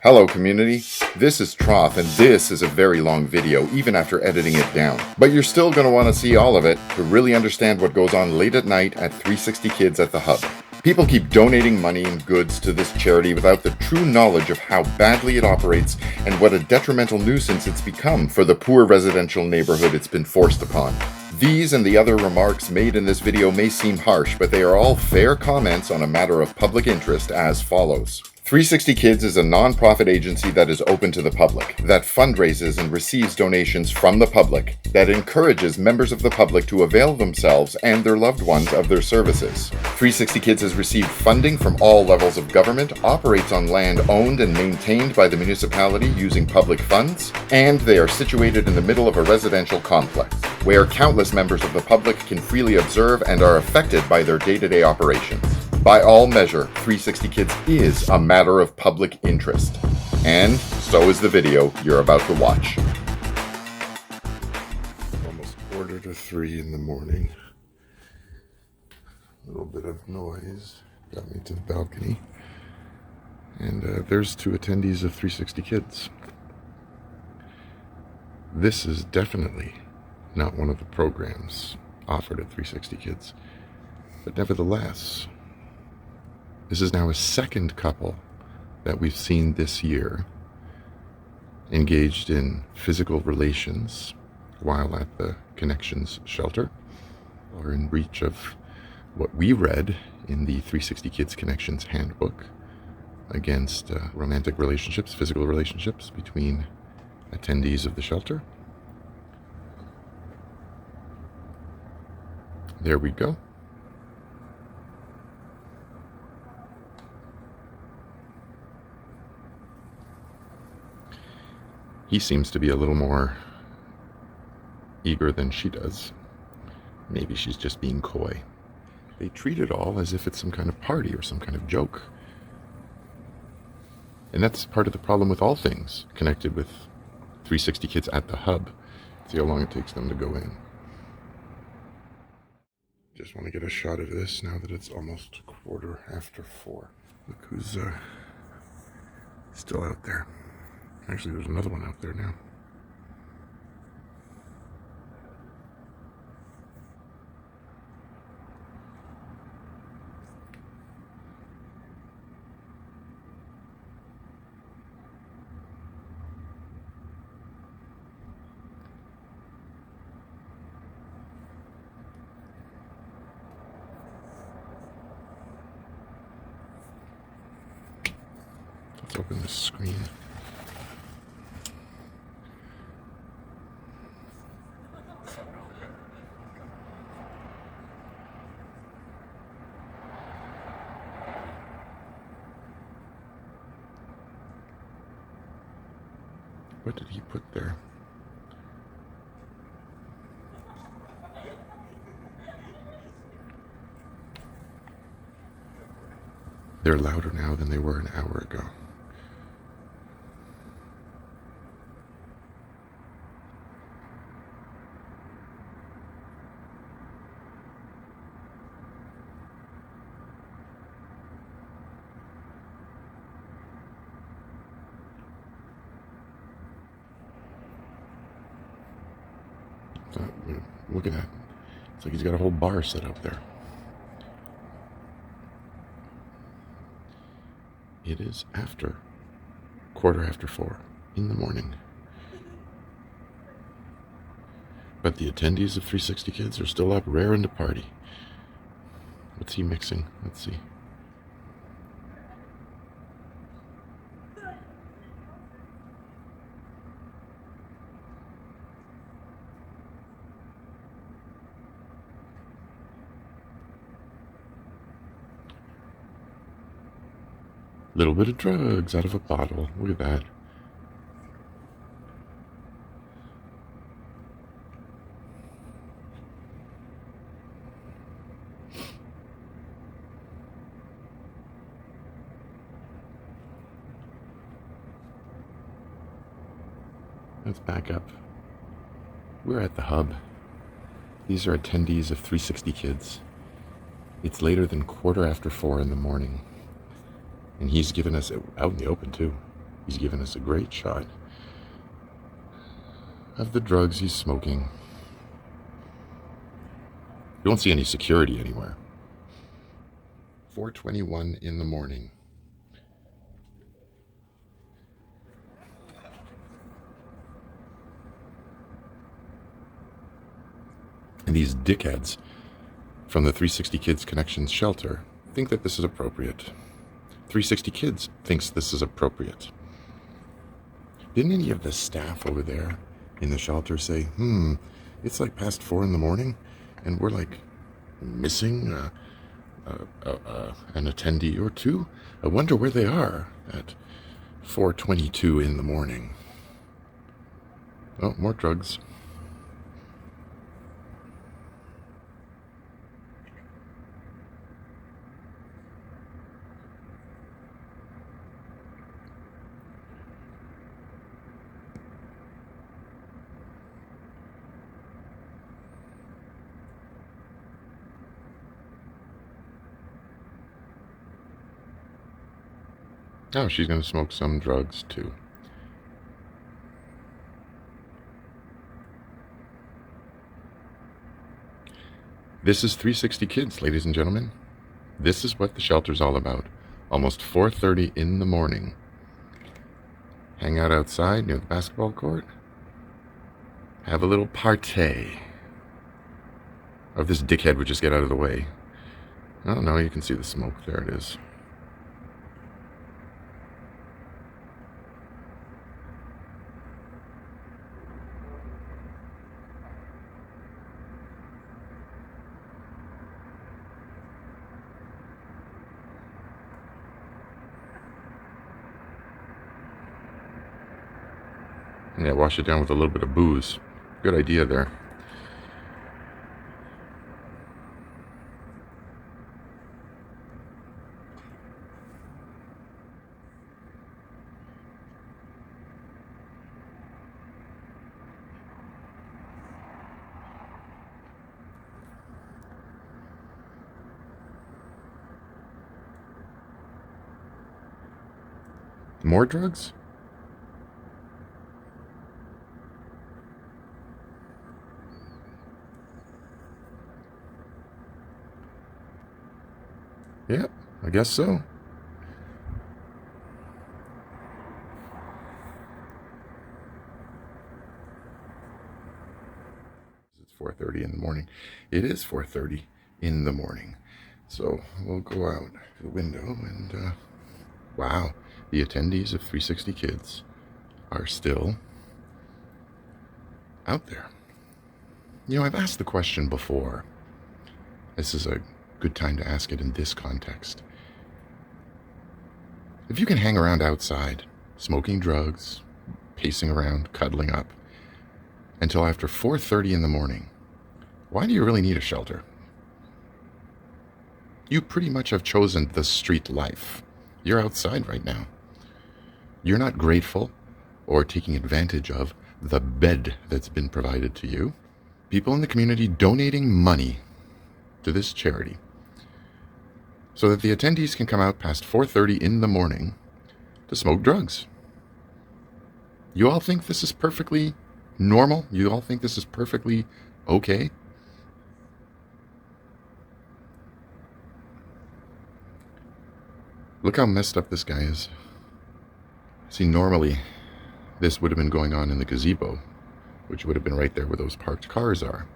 Hello community, this is Troth and this is a very long video even after editing it down. But you're still going to want to see all of it to really understand what goes on late at night at 360 Kids at the Hub. People keep donating money and goods to this charity without the true knowledge of how badly it operates and what a detrimental nuisance it's become for the poor residential neighborhood it's been forced upon. These and the other remarks made in this video may seem harsh, but they are all fair comments on a matter of public interest as follows. 360 Kids is a non-profit agency that is open to the public, that fundraises and receives donations from the public, that encourages members of the public to avail themselves and their loved ones of their services. 360 Kids has received funding from all levels of government, operates on land owned and maintained by the municipality using public funds, and they are situated in the middle of a residential complex, where countless members of the public can freely observe and are affected by their day-to-day operations. By all measure, 360 Kids is a matter of public interest. And so is the video you're about to watch. Almost 2:45 in the morning. A little bit of noise got me to the balcony. And there's two attendees of 360 Kids. This is definitely not one of the programs offered at 360 Kids. But nevertheless, this is now a second couple that we've seen this year engaged in physical relations while at the Connections shelter, or in breach of what we read in the 360 Kids Connections handbook against romantic relationships, physical relationships between attendees of the shelter. There we go. He seems to be a little more eager than she does. Maybe she's just being coy. They treat it all as if it's some kind of party or some kind of joke. And that's part of the problem with all things connected with 360 Kids at the Hub. See how long it takes them to go in. Just want to get a shot of this now that it's almost 4:15. Look who's still out there. Actually, there's another one out there now. Let's open this screen. What did he put there? They're louder now than they were an hour ago. Look at that. It's like he's got a whole bar set up there. It is after 4:15 in the morning. But the attendees of 360 Kids are still up raring to party. What's he mixing? Let's see. Little bit of drugs out of a bottle. Look at that. Let's back up. We're at the Hub. These are attendees of 360 Kids. It's later than 4:15 in the morning. And he's given us, out in the open too, He's given us a great shot of the drugs he's smoking. You don't see any security anywhere. 4:21 in the morning. And these dickheads from the 360 Kids Connections shelter think that this is appropriate. 360 Kids thinks this is appropriate. Didn't any of the staff over there in the shelter say, it's like past 4 in the morning and we're like missing an attendee or two? I wonder where they are at 4:22 in the morning. Oh, more drugs. Oh, she's going to smoke some drugs too. This is 360 Kids, ladies and gentlemen. This is what the shelter's all about. Almost 4:30 in the morning. Hang out outside near the basketball court. Have a little party. Or if this dickhead would just get out of the way. Oh no, you can see the smoke. There it is. Yeah, wash it down with a little bit of booze. Good idea there. More drugs? Yeah, I guess so. It's 4:30 in the morning. It is 4:30 in the morning. So we'll go out to the window and, wow, the attendees of 360 Kids are still out there. You know, I've asked the question before. This is a good time to ask it in this context. If you can hang around outside, smoking drugs, pacing around, cuddling up, until after 4:30 in the morning, why do you really need a shelter? You pretty much have chosen the street life. You're outside right now. You're not grateful or taking advantage of the bed that's been provided to you. People in the community donating money to this charity so that the attendees can come out past 4:30 in the morning to smoke drugs. You all think this is perfectly normal? You all think this is perfectly okay? Look how messed up this guy is. See, normally this would have been going on in the gazebo, which would have been right there where those parked cars are.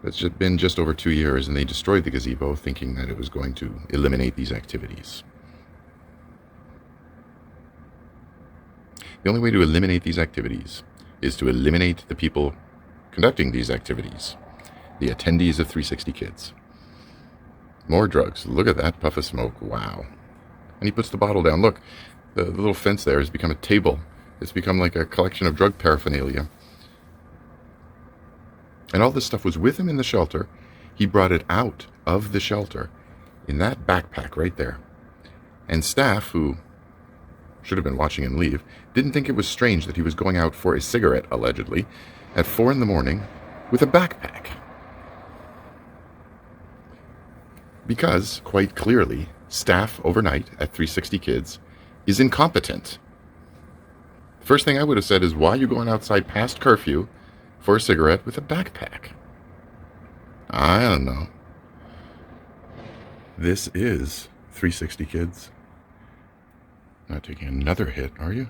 It's been just over 2 years, and they destroyed the gazebo thinking that it was going to eliminate these activities. The only way to eliminate these activities is to eliminate the people conducting these activities, the attendees of 360 Kids. More drugs. Look at that puff of smoke. Wow. And he puts the bottle down. Look, the little fence there has become a table. It's become like a collection of drug paraphernalia. And all this stuff was with him in the shelter. He brought it out of the shelter in that backpack right there. And staff, who should have been watching him leave, didn't think it was strange that he was going out for a cigarette, allegedly, at 4 in the morning with a backpack. Because, quite clearly, staff overnight at 360 Kids is incompetent. First thing I would have said is, why are you going outside past curfew for a cigarette with a backpack? I don't know. This is 360 Kids. Not taking another hit, are you?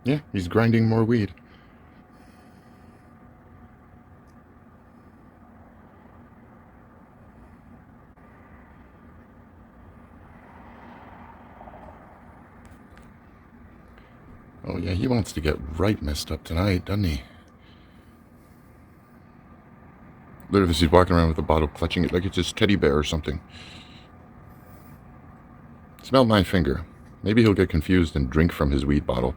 Yeah, he's grinding more weed. Oh yeah, he wants to get right messed up tonight, doesn't he? Literally, he's walking around with a bottle, clutching it like it's his teddy bear or something. Smell my finger. Maybe he'll get confused and drink from his weed bottle.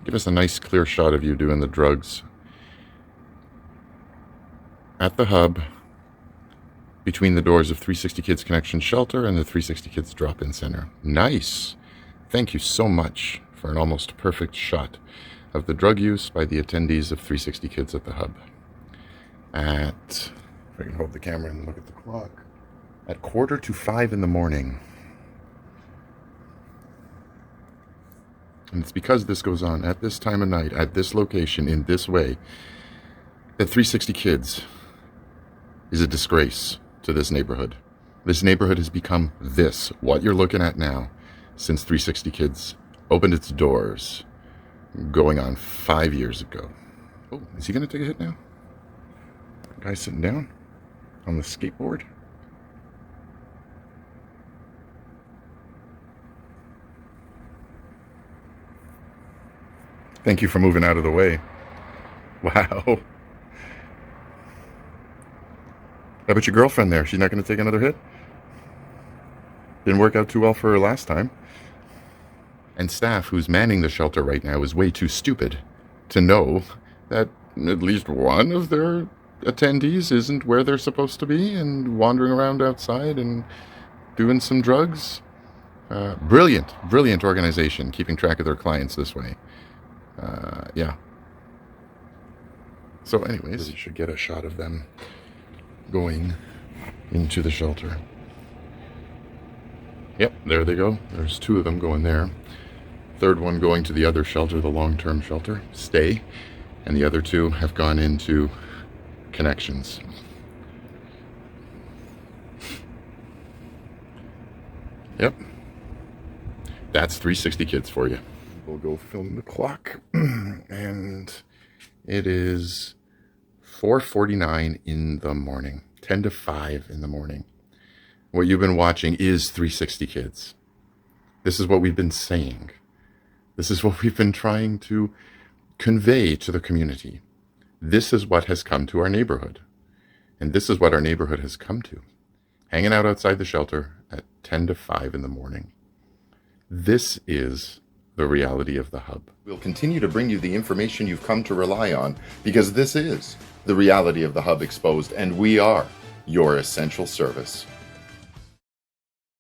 Give us a nice clear shot of you doing the drugs at the hub between the doors of 360 Kids Connection Shelter and the 360 Kids Drop-In Center. Nice. Thank you so much for an almost perfect shot of the drug use by the attendees of 360 Kids at the hub. At, if I can hold the camera and look at the clock, at 4:45 in the morning. And it's because this goes on at this time of night, at this location, in this way, that 360 Kids is a disgrace to this neighborhood. This neighborhood has become this, what you're looking at now, since 360 Kids opened its doors, going on 5 years ago. Oh, is he going to take a hit now? The guy sitting down on the skateboard. Thank you for moving out of the way. Wow. How about your girlfriend there? She's not going to take another hit? Didn't work out too well for her last time. And staff who's manning the shelter right now is way too stupid to know that at least one of their attendees isn't where they're supposed to be and wandering around outside and doing some drugs. Brilliant organization, keeping track of their clients this way. Yeah. So anyways, you should get a shot of them going into the shelter. Yep, there they go. There's two of them going there. Third one going to the other shelter, the long-term shelter, stay. And the other two have gone into connections. Yep. That's 360 Kids for you. We'll go film the clock. And it is 4:49 in the morning. 10 to 5 in the morning. What you've been watching is 360 Kids. This is what we've been saying. This is what we've been trying to convey to the community. This is what has come to our neighborhood. And this is what our neighborhood has come to. Hanging out outside the shelter at 10 to 5 in the morning. This is the reality of the hub. We'll continue to bring you the information you've come to rely on, because this is the reality of the hub exposed, and we are your essential service.